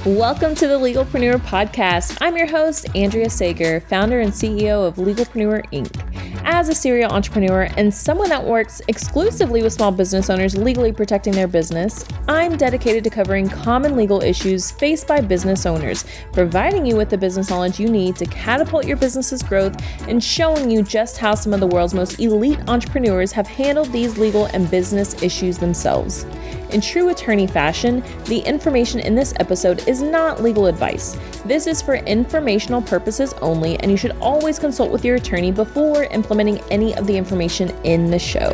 Welcome to the Legalpreneur Podcast. I'm your host, Andrea Sager, founder and CEO of Legalpreneur Inc. As a serial entrepreneur and someone that works exclusively with small business owners legally protecting their business, I'm dedicated to covering common legal issues faced by business owners, providing you with the business knowledge you need to catapult your business's growth and showing you just how some of the world's most elite entrepreneurs have handled these legal and business issues themselves. In true attorney fashion, the information in this episode is not legal advice. This is for informational purposes only, and you should always consult with your attorney before implementing any of the information in the show.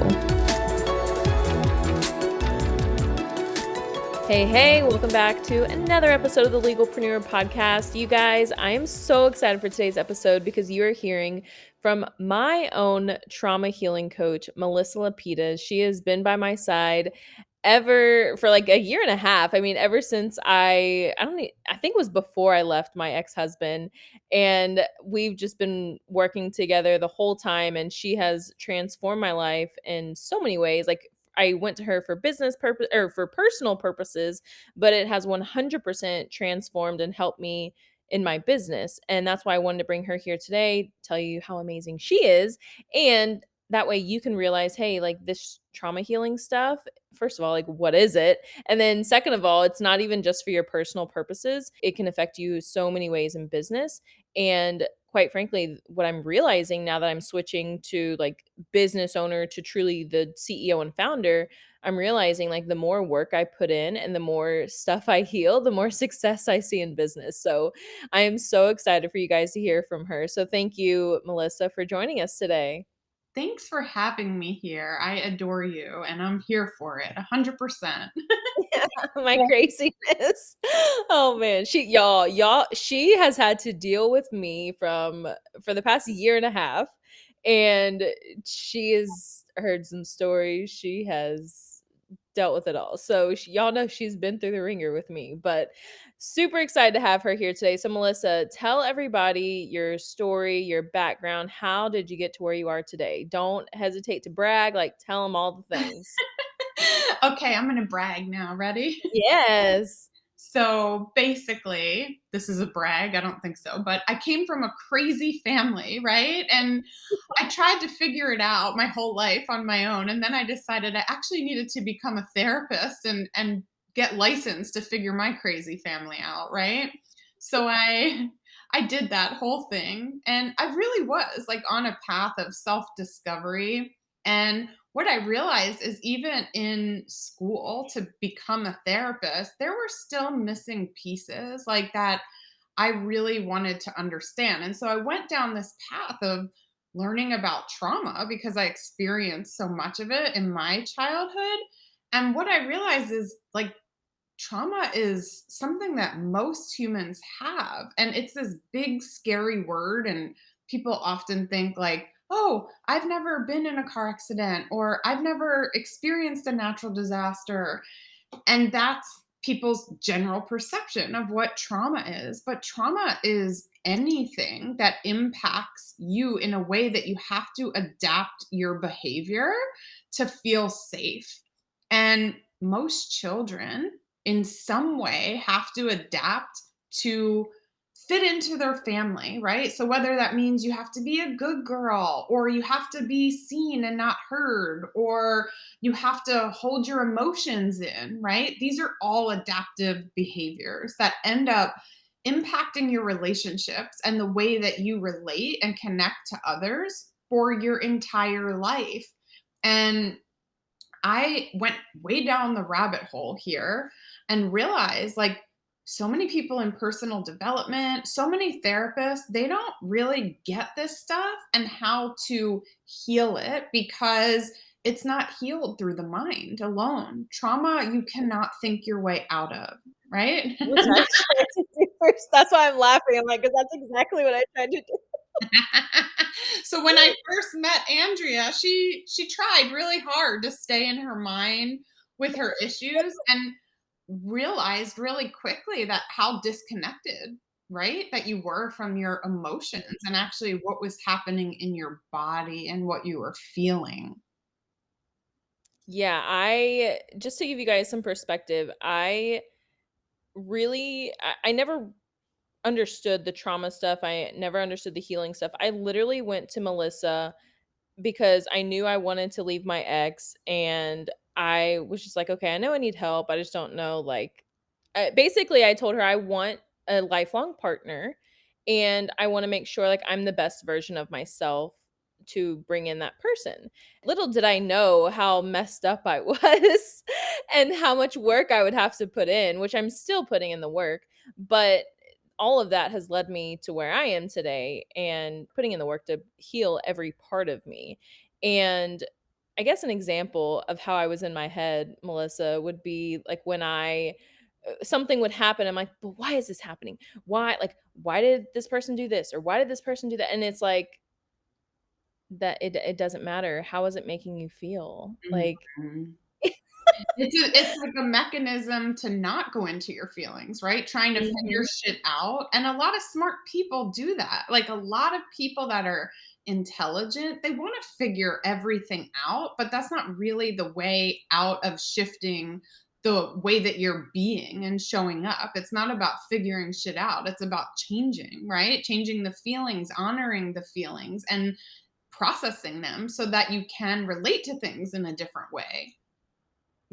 Hey, welcome back to another episode of the Legalpreneur Podcast. You guys, I am so excited for today's episode because you are hearing from my own trauma healing coach, Melissa Lapides. She has been by my side ever for like a year and a half. I mean, ever since I think it was before I left my ex-husband, and we've just been working together the whole time, and she has transformed my life in so many ways. Like, I went to her for business purpose or for personal purposes, but it has 100% transformed and helped me in my business. And that's why I wanted to bring her here today, tell you how amazing she is. And that way you can realize, hey, like this trauma healing stuff, first of all, like what is it? And then second of all, it's not even just for your personal purposes. It can affect you so many ways in business. And quite frankly, what I'm realizing now that I'm switching to like business owner to truly the CEO and founder, I'm realizing like the more work I put in and the more stuff I heal, the more success I see in business. So I am so excited for you guys to hear from her. So thank you, Melissa, for joining us today. Thanks for having me here. I adore you and I'm here for it 100%. My craziness. Oh man, she has had to deal with me for the past year and a half, and she has heard some stories. She has dealt with it all. So y'all know she's been through the ringer with me, but super excited to have her here today. So Melissa, tell everybody your story, your background. How did you get to where you are today? Don't hesitate to brag, like tell them all the things. Okay, I'm going to brag now. Ready? Yes. So basically, this is a brag. I don't think so, but I came from a crazy family, right? And I tried to figure it out my whole life on my own. And then I decided I actually needed to become a therapist and get licensed to figure my crazy family out, right? So I did that whole thing and I really was like on a path of self-discovery. And what I realized is even in school to become a therapist, there were still missing pieces like that I really wanted to understand. And so I went down this path of learning about trauma because I experienced so much of it in my childhood. And what I realized is like trauma is something that most humans have. And it's this big, scary word. And people often think, like, oh, I've never been in a car accident or I've never experienced a natural disaster. And that's people's general perception of what trauma is. But trauma is anything that impacts you in a way that you have to adapt your behavior to feel safe. And most children, in some way, have to adapt to fit into their family, right? So whether that means you have to be a good girl or you have to be seen and not heard or you have to hold your emotions in, right? These are all adaptive behaviors that end up impacting your relationships and the way that you relate and connect to others for your entire life. And I went way down the rabbit hole here and realized like so many people in personal development, so many therapists, they don't really get this stuff and how to heal it because it's not healed through the mind alone. Trauma, you cannot think your way out of, right? Which I tried to do first. That's why I'm laughing. I'm like, 'cause that's exactly what I tried to do. So when I first met Andrea, she tried really hard to stay in her mind with her issues and realized really quickly that how disconnected, right, that you were from your emotions and actually what was happening in your body and what you were feeling. Yeah, I just to give you guys some perspective, I never understood the trauma stuff. I never understood the healing stuff. I literally went to Melissa because I knew I wanted to leave my ex, and I was just like, "Okay, I know I need help. I just don't know, like." Basically, I told her I want a lifelong partner, and I wanna make sure, like, I'm the best version of myself to bring in that person. Little did I know how messed up I was and how much work I would have to put in, which I'm still putting in the work, but all of that has led me to where I am today and putting in the work to heal every part of me. And I guess an example of how I was in my head, Melissa, would be like when I something would happen. I'm like, but why is this happening? Why, like, why did this person do this? Or why did this person do that? And it's like that it doesn't matter. How is it making you feel? Like, Mhm. It's like a mechanism to not go into your feelings, right? Trying to figure Mhm. shit out, and a lot of smart people do that. Like, a lot of people that are intelligent, they wanna figure everything out, but that's not really the way out of shifting the way that you're being and showing up. It's not about figuring shit out, it's about changing, right? Changing the feelings, honoring the feelings, and processing them so that you can relate to things in a different way.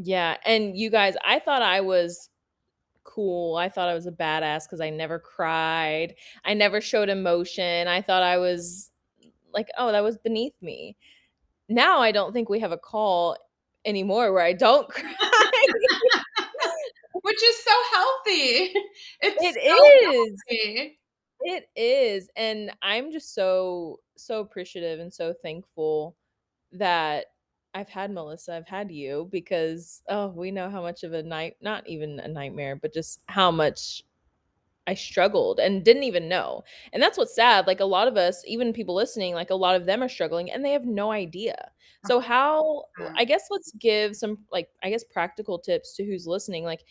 Yeah, and you guys, I thought I was cool. I thought I was a badass because I never cried. I never showed emotion. I thought I was like, "Oh, that was beneath me." Now I don't think we have a call anymore where I don't cry. Which is so healthy. It's It so is. healthy. It is, and I'm just so appreciative and so thankful that I've had Melissa, I've had you because, oh, we know how much of a not even a nightmare, but just how much I struggled and didn't even know. And that's what's sad. Like a lot of us, even people listening, like a lot of them are struggling and they have no idea. So how 100%. I guess let's give some like I guess practical tips to who's listening. Like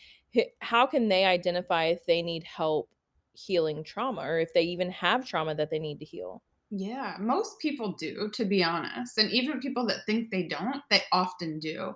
how can they identify if they need help healing trauma or if they even have trauma that they need to heal? Yeah, most people do, to be honest. And even people that think they don't, they often do.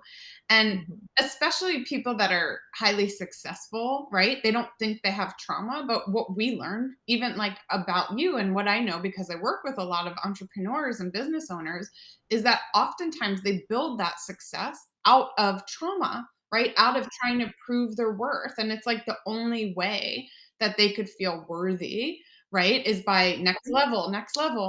And Mhm. especially people that are highly successful, right? They don't think they have trauma. But what we learned, even like about you and what I know, because I work with a lot of entrepreneurs and business owners, is that oftentimes they build that success out of trauma, right? Out of trying to prove their worth. And it's like the only way that they could feel worthy, right? Is by next level,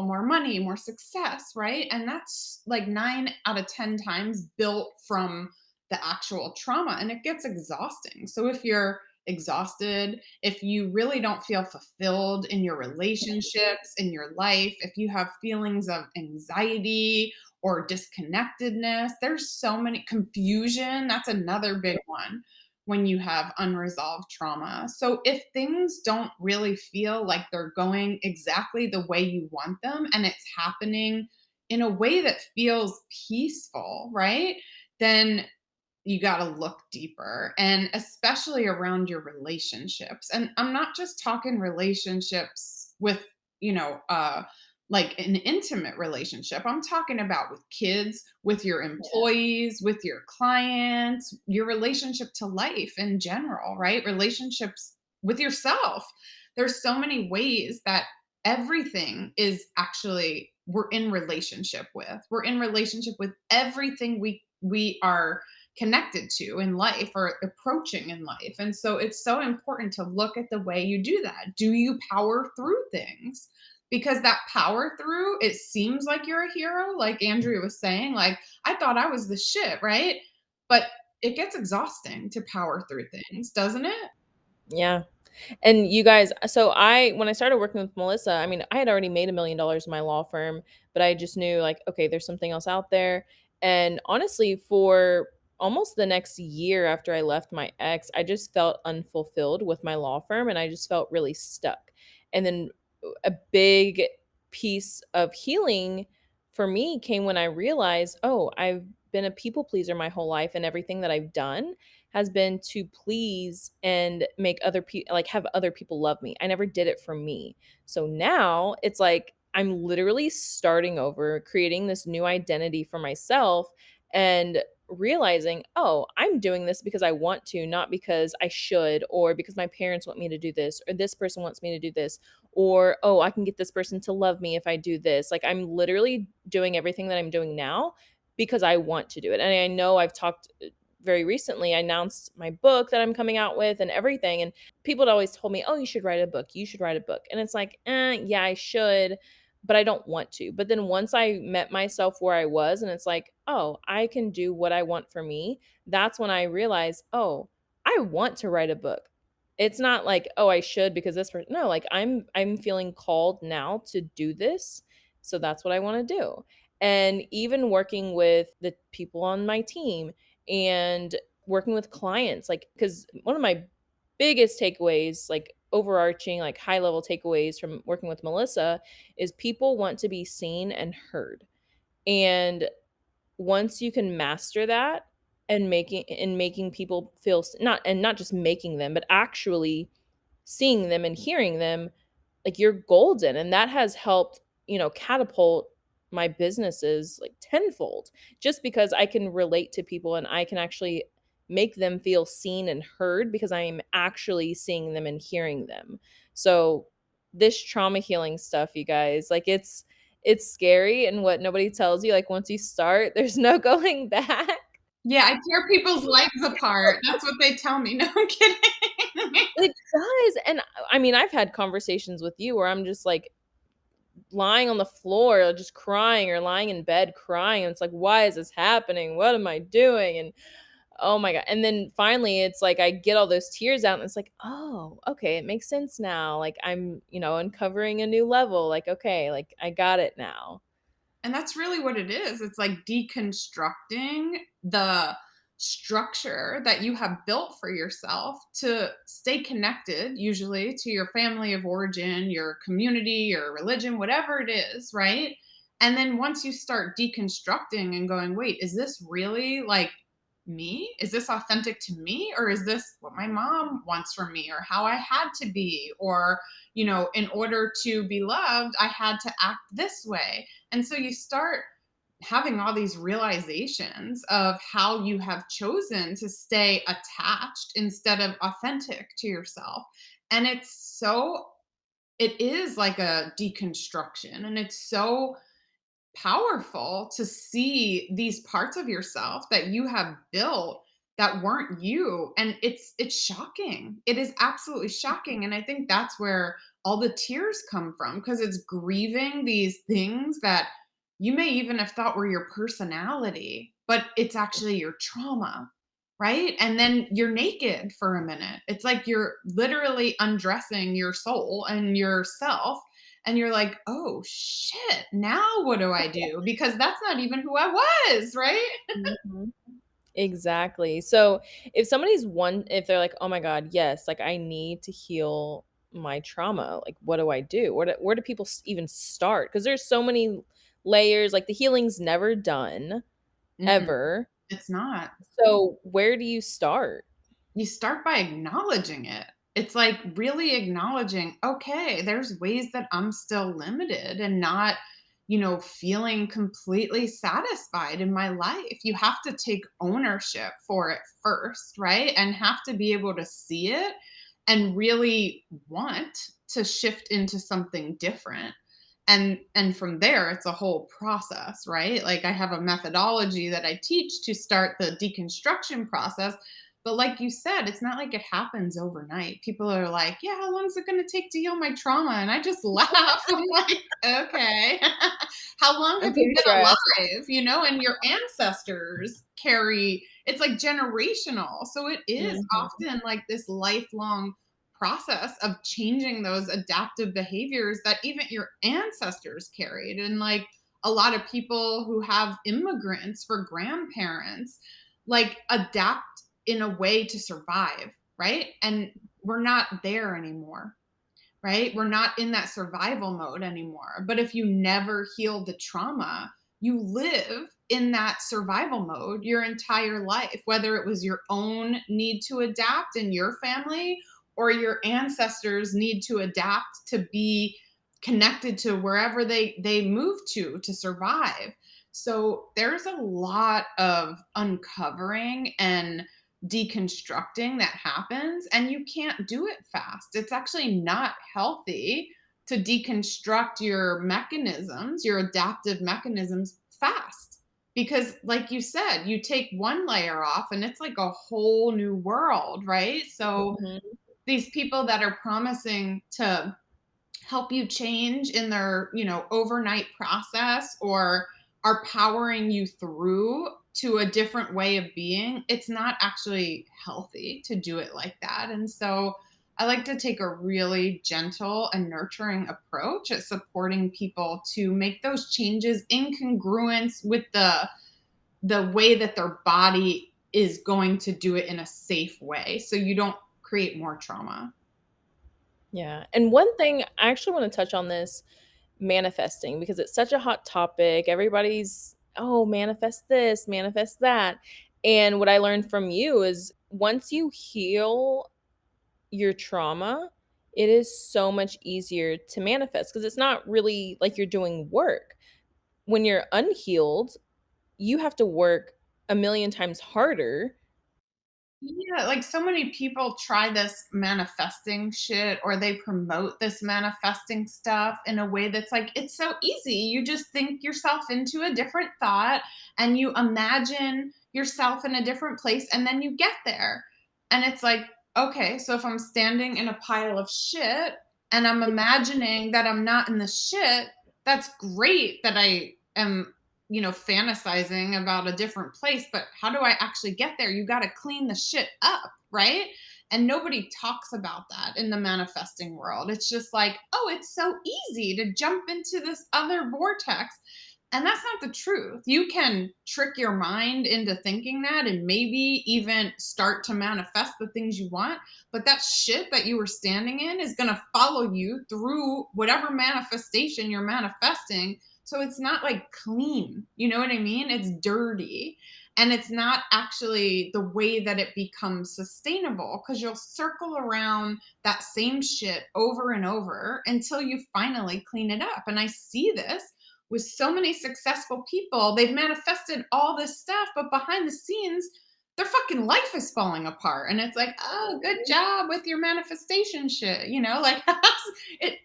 more money, more success, right? And that's like 9 out of 10 times built from the actual trauma, and it gets exhausting. So if you're exhausted, if you really don't feel fulfilled in your relationships, in your life, if you have feelings of anxiety or disconnectedness, there's so many confusion, that's another big one when you have unresolved trauma. So if things don't really feel like they're going exactly the way you want them and it's happening in a way that feels peaceful, right? Then you got to look deeper, and especially around your relationships. And I'm not just talking relationships with, you know, like an intimate relationship. I'm talking about with kids, with your employees, with your clients, your relationship to life in general, right? Relationships with yourself. There's so many ways that everything is actually we're in relationship with. We're in relationship with everything we are connected to in life or approaching in life. And so it's so important to look at the way you do that. Do you power through things? Because that power through, it seems like you're a hero, like Andrea was saying. Like, I thought I was the shit, right? But it gets exhausting to power through things, doesn't it? Yeah. And you guys, so I when I started working with Melissa, I mean, I had already made $1 million in my law firm, but I just knew like, okay, there's something else out there. And honestly, for almost the next year after I left my ex, I just felt unfulfilled with my law firm and I just felt really stuck. And then a big piece of healing for me came when I realized, oh, I've been a people pleaser my whole life and everything that I've done has been to please and make other people like have other people love me. I never did it for me. So now it's like I'm literally starting over, creating this new identity for myself. And realizing, oh, I'm doing this because I want to, not because I should, or because my parents want me to do this, or this person wants me to do this, or oh, I can get this person to love me if I do this. Like I'm literally doing everything that I'm doing now because I want to do it. And I know I've talked very recently, I announced my book that I'm coming out with and everything. And people had always told me, oh, you should write a book. You should write a book. And it's like, yeah, I should, but I don't want to. But then once I met myself where I was, and it's like, oh, I can do what I want for me, that's when I realized, oh, I want to write a book. It's not like, oh, I should because this person. No, like I'm feeling called now to do this. So that's what I want to do. And even working with the people on my team and working with clients, like, because one of my biggest takeaways, like overarching, like high level takeaways from working with Melissa, is people want to be seen and heard. And once you can master that and making people feel not just making them, but actually seeing them and hearing them, like you're golden. And that has helped, catapult my businesses like tenfold, just because I can relate to people and I can actually make them feel seen and heard because I'm actually seeing them and hearing them. So this trauma healing stuff, you guys, like it's scary, and what nobody tells you, like once you start, there's no going back. Yeah, I tear people's legs apart. That's what they tell me. No, I'm kidding. It does. And I mean, I've had conversations with you where I'm just like lying on the floor, just crying, or lying in bed crying. And it's like, why is this happening? What am I doing? And oh my God. And then finally, it's like I get all those tears out, and it's like, oh, okay, it makes sense now. Like I'm, uncovering a new level. Like, okay, like I got it now. And that's really what it is. It's like deconstructing the structure that you have built for yourself to stay connected, usually to your family of origin, your community, your religion, whatever it is, right? And then once you start deconstructing and going, wait, is this really like me? Is this authentic to me? Or is this what my mom wants from me, or how I had to be? Or, in order to be loved, I had to act this way. And so you start having all these realizations of how you have chosen to stay attached instead of authentic to yourself. And it is like a deconstruction, and it's so powerful to see these parts of yourself that you have built that weren't you. And it's shocking. It is absolutely shocking. And I think that's where all the tears come from, because it's grieving these things that you may even have thought were your personality, but it's actually your trauma, right? And then you're naked for a minute. It's like you're literally undressing your soul and yourself, and you're like, "Oh shit, now what do I do?" Because that's not even who I was, right? Mhm. Exactly. So if they're like, oh my God, yes, like I need to heal my trauma, like what do I do? Where do people even start? Because there's so many layers, like the healing's never done Mm-mm, ever. it's not. So where do you start? You start by acknowledging it. It's like really acknowledging, okay, there's ways that I'm still limited and not, feeling completely satisfied in my life. You have to take ownership for it first, right? And have to be able to see it and really want to shift into something different. And from there it's a whole process, right? Like I have a methodology that I teach to start the deconstruction process, but like you said, it's not like it happens overnight. People are like, yeah, how long is it going to take to heal my trauma? And I just laugh. I'm like, okay. How long I'm have you pretty been sure I asked. alive? And your ancestors it's like generational. So it is Mhm. often like this lifelong process of changing those adaptive behaviors that even your ancestors carried. And like a lot of people who have immigrants for grandparents, like adapt in a way to survive, right? And we're not there anymore, right? We're not in that survival mode anymore. But if you never heal the trauma, you live in that survival mode your entire life, whether it was your own need to adapt in your family or your ancestors' need to adapt to be connected to wherever they moved to survive. So there's a lot of uncovering and deconstructing that happens, and you can't do it fast. It's actually not healthy to deconstruct your mechanisms, your adaptive mechanisms fast. Because, like you said, you take one layer off and it's like a whole new world, right? So, Mhm. these people that are promising to help you change in their, overnight process or are powering you through to a different way of being, it's not actually healthy to do it like that. And so I like to take a really gentle and nurturing approach at supporting people to make those changes in congruence with the way that their body is going to do it in a safe way so you don't create more trauma. Yeah, and one thing I actually wanna touch on this manifesting because it's such a hot topic. Everybody's, "Oh, manifest this, manifest that." And what I learned from you is once you heal your trauma, it is so much easier to manifest because it's not really like you're doing work. When you're unhealed, you have to work a million times harder. Yeah, like so many people try this manifesting shit or they promote this manifesting stuff in a way that's like, it's so easy. You just think yourself into a different thought and you imagine yourself in a different place and then you get there. And it's like, okay, so if I'm standing in a pile of shit and I'm imagining that I'm not in the shit, that's great that I am fantasizing about a different place, but how do I actually get there? You got to clean the shit up, right? And nobody talks about that in the manifesting world. It's just like, oh, it's so easy to jump into this other vortex. And that's not the truth. You can trick your mind into thinking that and maybe even start to manifest the things you want. But that shit that you were standing in is going to follow you through whatever manifestation you're manifesting. So it's not like clean. You know what I mean? It's dirty. And it's not actually the way that it becomes sustainable because you'll circle around that same shit over and over until you finally clean it up. And I see this with so many successful people. They've manifested all this stuff, but behind the scenes, their fucking life is falling apart. And it's like, oh, good job with your manifestation shit. Like,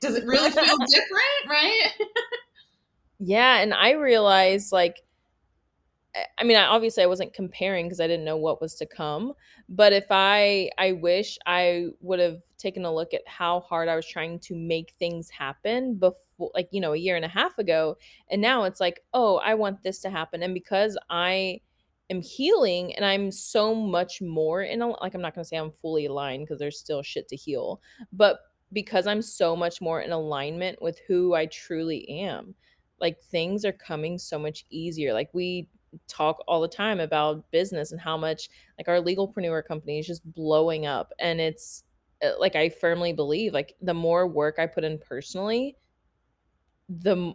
does it really feel different? Right? Yeah, and I realized, like, I mean, obviously I wasn't comparing because I didn't know what was to come, but if I wish I would've taken a look at how hard I was trying to make things happen before, like, a year and a half ago, and now it's like, "Oh, I want this to happen," and because I am healing and I'm so much more in a like, I'm not gonna say I'm fully aligned because there's still shit to heal, but because I'm so much more in alignment with who I truly am, like, things are coming so much easier. Like, we talk all the time about business and how much like our legalpreneur company is just blowing up, and it's like I firmly believe like the more work I put in personally,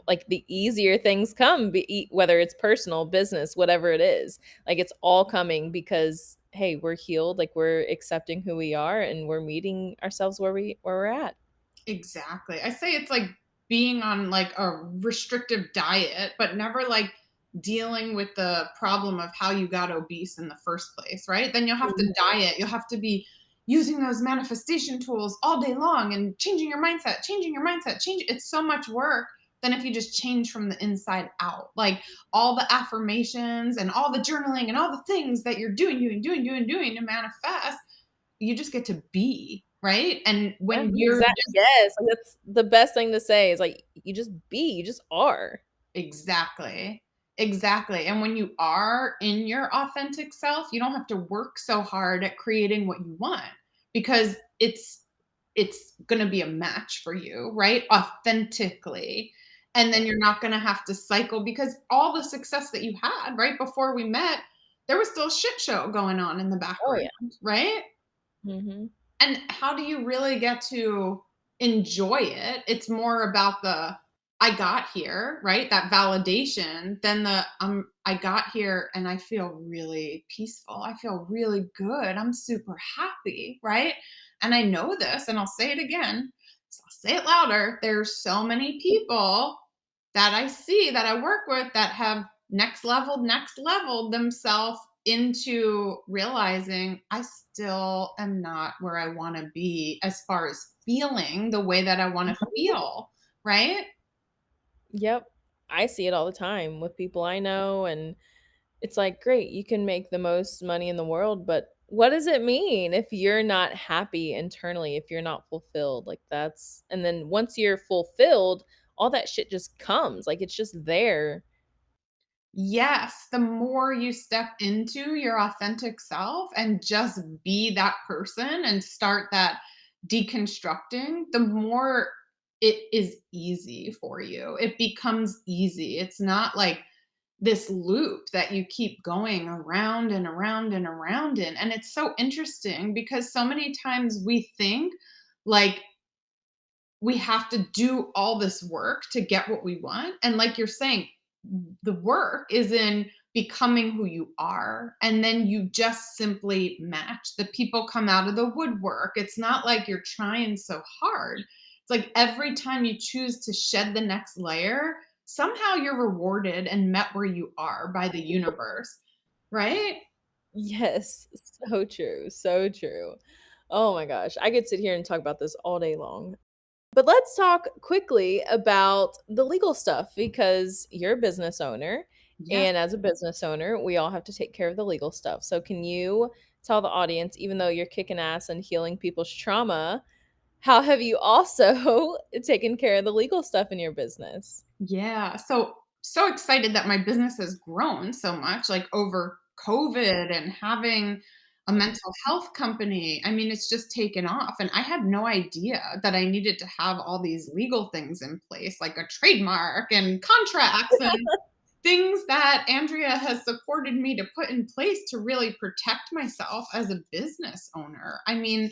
like the easier things come, whether it's personal, business, whatever it is. Like it's all coming because hey, we're healed, like we're accepting who we are and we're meeting ourselves where we're at. Exactly. I say it's like being on like a restrictive diet, but never like dealing with the problem of how you got obese in the first place, right? Then you'll have to diet. You'll have to be using those manifestation tools all day long and changing your mindset, change. It's so much work than if you just change from the inside out. Like all the affirmations and all the journaling and all the things that you're doing to manifest, you just get to be, right? And Yeah, when you're exactly. Yes, like that's the best thing to say is like you just be, you just are. exactly. Exactly. And when you are in your authentic self, you don't have to work so hard at creating what you want because it's going to be a match for you, right? Authentically. And Yeah. then you're not going to have to cycle because all the success that you had right before we met, there was still a shit show going on in the Oh yeah. background, right? Mhm. And how do you really get to enjoy it? It's more about the I got here, right? That validation, then the I got here and I feel really peaceful. I feel really good. I'm super happy, right? And I know this and I'll say it again. So I'll say it louder. There's so many people that I see that I work with that have next level themselves into realizing I still am not where I want to be as far as feeling the way that I want to feel, right? Yep. I see it all the time with people I know, and it's like, great, you can make the most money in the world, but what does it mean if you're not happy internally, if you're not fulfilled? Like that's and then once you're fulfilled, all that shit just comes. Like it's just there. Yes, the more you step into your authentic self and just be that person and start that deconstructing, the more it is easy for you. It becomes easy. It's not like this loop that you keep going around and around and around in. And it's so interesting because so many times we think like we have to do all this work to get what we want. And like you're saying, the work is in becoming who you are. And then you just simply match. The people come out of the woodwork. It's not like you're trying so hard. It's like every time you choose to shed the next layer, somehow you're rewarded and met where you are by the universe. Right? Yes, so true, so true. Oh my gosh, I could sit here and talk about this all day long. But let's talk quickly about the legal stuff because you're a business owner. Yes. And as a business owner, we all have to take care of the legal stuff. So, can you tell the audience, even though you're kicking ass and healing people's trauma, how have you also taken care of the legal stuff in your business? Yeah. So excited that my business has grown so much like over COVID and having a mental health company. I mean, it's just taken off and I had no idea that I needed to have all these legal things in place like a trademark and contracts and things that Andrea has supported me to put in place to really protect myself as a business owner. I mean,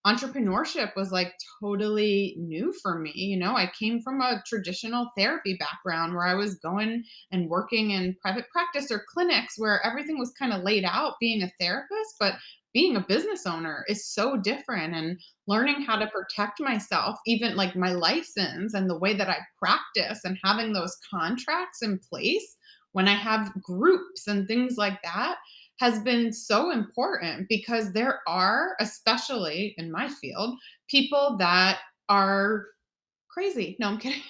entrepreneurship was like totally new for me. You know, I came from a traditional therapy background where I was going and working in private practice or clinics where everything was kind of laid out being a therapist, but being a business owner is so different and learning how to protect myself, even like my license and the way that I practice and having those contracts in place when I have groups and things like that has been so important because there are, especially in my field, people that are crazy. No, I'm kidding.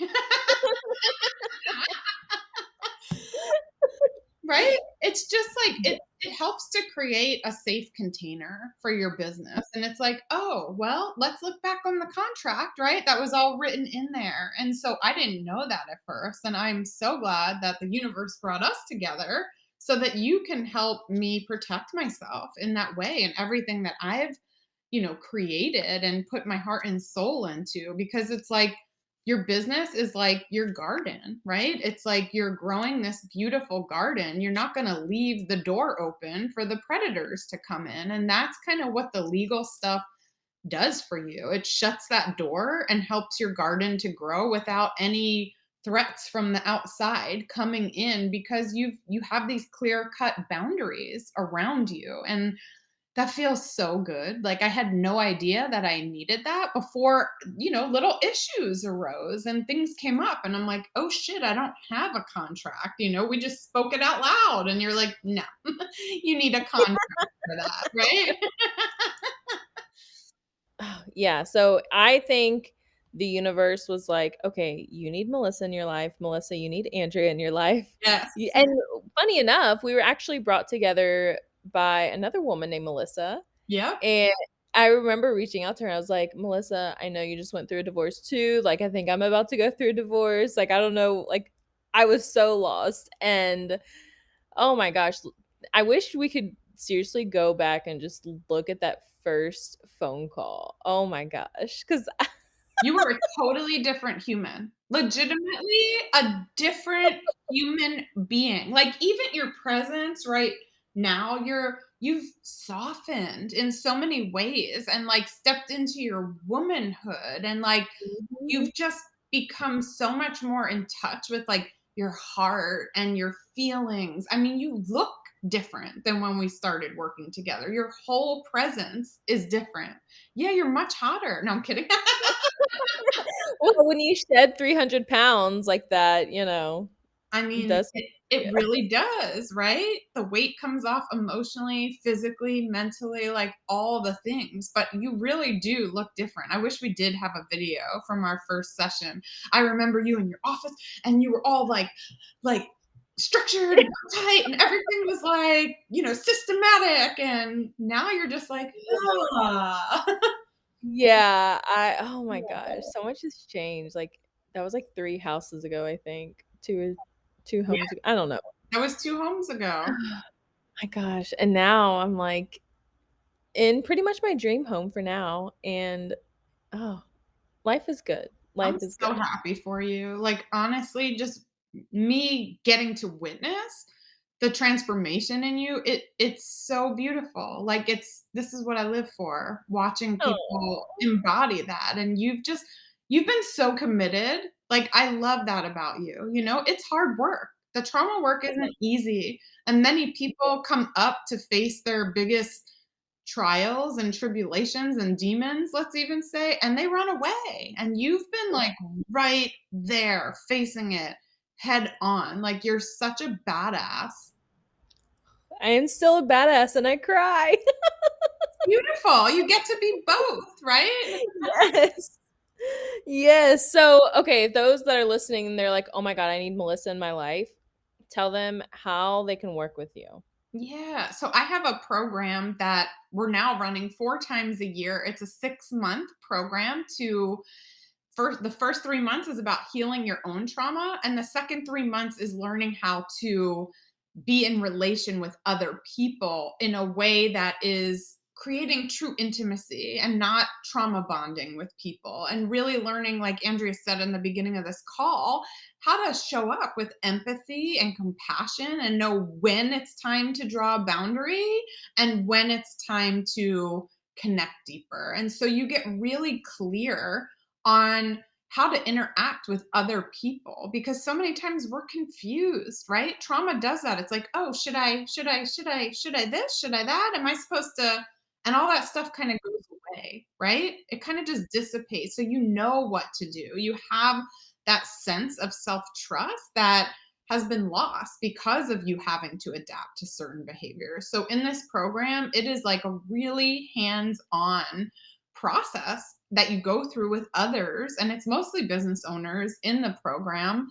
Right? It's just like it helps to create a safe container for your business. And it's like, "Oh, well, let's look back on the contract, right? That was all written in there." And so I didn't know that at first, and I'm so glad that the universe brought us together so that you can help me protect myself in that way and everything that I've, created and put my heart and soul into because it's like your business is like your garden, right? It's like you're growing this beautiful garden. You're not going to leave the door open for the predators to come in. And that's kind of what the legal stuff does for you. It shuts that door and helps your garden to grow without any threats from the outside coming in because you have these clear cut boundaries around you. And that feels so good. Like, I had no idea that I needed that before, little issues arose and things came up, and I'm like, "Oh, shit, I don't have a contract," we just spoke it out loud, and you're like, "No, you need a contract for that," right? Yeah, so I think the universe was like, "Okay, you need Melissa in your life. Melissa, you need Andrea in your life." Yes. And funny enough, we were actually brought together by another woman named Melissa, Yep. and I remember reaching out to her. I was like, "Melissa, I know you just went through a divorce too. Like, I think I'm about to go through a divorce. Like, I don't know." Like, I was so lost, and oh my gosh, I wish we could seriously go back and just look at that first phone call. Oh my gosh, because You were a totally different human. Legitimately a different human being. Like, even your presence right now, you've softened in so many ways and, like, stepped into your womanhood and, like, you've just become so much more in touch with, like, your heart and your feelings. I mean, you look different than when we started working together. Your whole presence is different. Yeah, you're much hotter. No, I'm kidding. well, when you shed 300 pounds like that, I It mean, does. it Yeah. really does, right? The weight comes off emotionally, physically, mentally, like all the things, but you really do look different. I wish we did have a video from our first session. I remember you in your office and you were all like structured and tight and everything was like, systematic and now you're just like, "Ah." Yeah, oh my gosh, Yeah. so much has changed, like, that was, like, 3 houses ago, I think, 2 Yeah, homes ago, I don't know. that was 2 homes ago. My gosh, and now I'm, like, in pretty much my dream home for now, and, oh, life is good. I'm Life is so good. happy for you. Like, honestly, just me getting to witness the transformation in you, it's so beautiful. Like, this is what I live for, watching people Oh, embody that, and you've been so committed. Like, I love that about you, It's hard work. The trauma work isn't easy, and many people come up to face their biggest trials and tribulations and demons, let's even say, and they run away. And you've been like right there facing it head on. Like you're such a badass. I am still a badass and I cry. Beautiful. You get to be both, right? Yes. Yes, so, okay, those that are listening and they're like, "Oh my god, I need Melissa in my life," tell them how they can work with you. Yeah. So I have a program that we're now running 4 times a year. It's a 6-month program to first the first 3 months is about healing your own trauma. And the second 3 months is learning how to be in relation with other people in a way that is creating true intimacy and not trauma bonding with people and really learning, like Andrea said in the beginning of this call, how to show up with empathy and compassion and know when it's time to draw a boundary and when it's time to connect deeper. And so you get really clear on how to interact with other people because so many times we're confused, right? Trauma does that. It's like, oh, should I this? Should I that? Am I supposed to? And all that stuff kind of goes away, right? It kind of just dissipates. So you know what to do. You have that sense of self trust that has been lost because of you having to adapt to certain behaviors. So in this program, it is like a really hands on process that you go through with others. And it's mostly business owners in the program.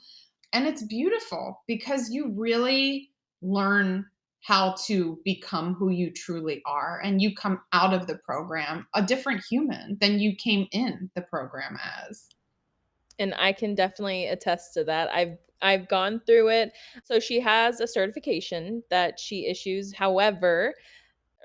And it's beautiful because you really learn how to become who you truly are. And you come out of the program a different human than you came in the program as. And I can definitely attest to that. I've gone through it. So she has a certification that she issues. However,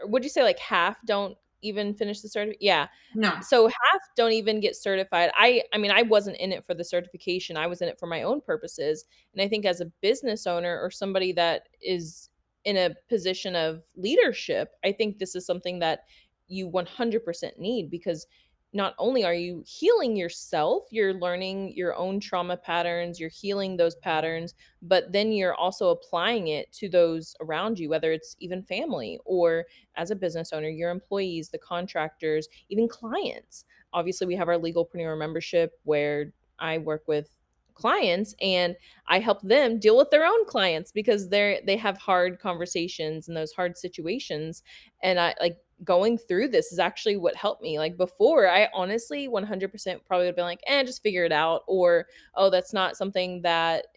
would you say like half don't even finish the Yeah. No. So half don't even get certified. I mean, I wasn't in it for the certification. I was in it for my own purposes. And I think as a business owner or somebody that is in a position of leadership, I think this is something that you 100% need because not only are you healing yourself, you're learning your own trauma patterns, you're healing those patterns, but then you're also applying it to those around you, whether it's even family or as a business owner, your employees, the contractors, even clients. Obviously, we have our legalpreneur membership where I work with clients and I help them deal with their own clients because they have hard conversations and those hard situations. And I like going through this is actually what helped me. Like before, I honestly 100% probably would have been like, just figure it out. Or, oh, that's not something that,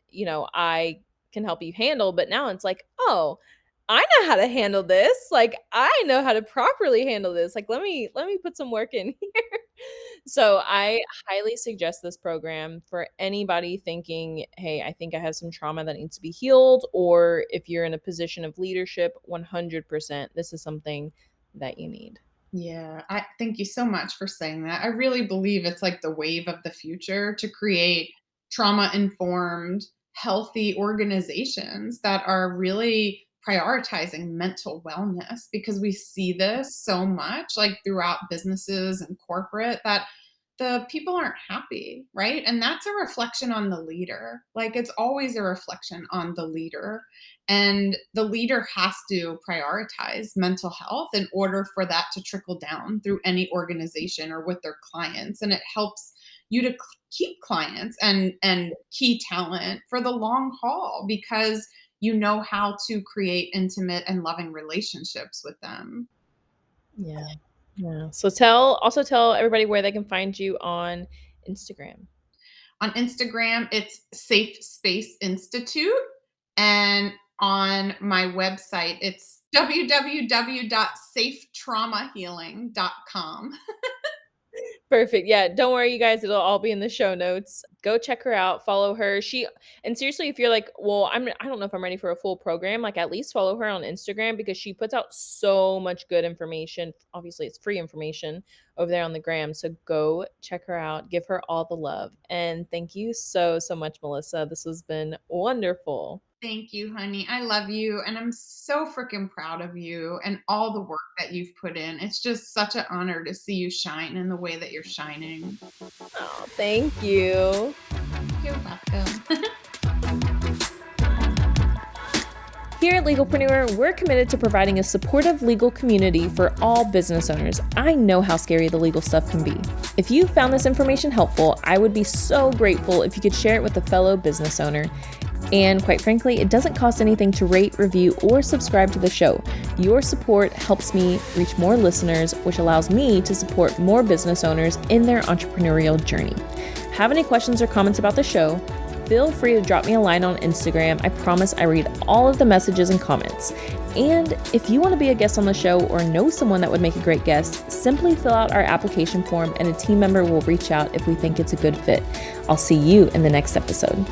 I can help you handle. But now it's like, oh, I know how to handle this. Like I know how to properly handle this. Like let me put some work in here. So I highly suggest this program for anybody thinking, "Hey, I think I have some trauma that needs to be healed," or if you're in a position of leadership, 100% this is something that you need. Yeah, I thank you so much for saying that. I really believe it's like the wave of the future to create trauma informed, healthy organizations that are really prioritizing mental wellness because we see this so much like throughout businesses and corporate that the people aren't happy, right? And that's a reflection on the leader. Like it's always a reflection on the leader. And the leader has to prioritize mental health in order for that to trickle down through any organization or with their clients. And it helps you to keep clients and key talent for the long haul because you know how to create intimate and loving relationships with them. Yeah. Yeah. So tell everybody where they can find you on Instagram. On Instagram, it's Safe Space Institute. And on my website, it's www.safetraumahealing.com. Perfect. Yeah, don't worry, you guys. It'll all be in the show notes. Go check her out. Follow her. And seriously, if you're like, well, I don't know if I'm ready for a full program. Like, at least follow her on Instagram because she puts out so much good information. Obviously, it's free information over there on the gram. So go check her out. Give her all the love. And thank you so much, Melissa. This has been wonderful. Thank you, honey. I love you. And I'm so freaking proud of you and all the work that you've put in. It's just such an honor to see you shine in the way that you're shining. Oh, thank you. You're welcome. Here at Legalpreneur, we're committed to providing a supportive legal community for all business owners. I know how scary the legal stuff can be. If you found this information helpful, I would be so grateful if you could share it with a fellow business owner. And quite frankly, it doesn't cost anything to rate, review, or subscribe to the show. Your support helps me reach more listeners, which allows me to support more business owners in their entrepreneurial journey. Have any questions or comments about the show? Feel free to drop me a line on Instagram. I promise I read all of the messages and comments. And if you want to be a guest on the show or know someone that would make a great guest, simply fill out our application form and a team member will reach out if we think it's a good fit. I'll see you in the next episode.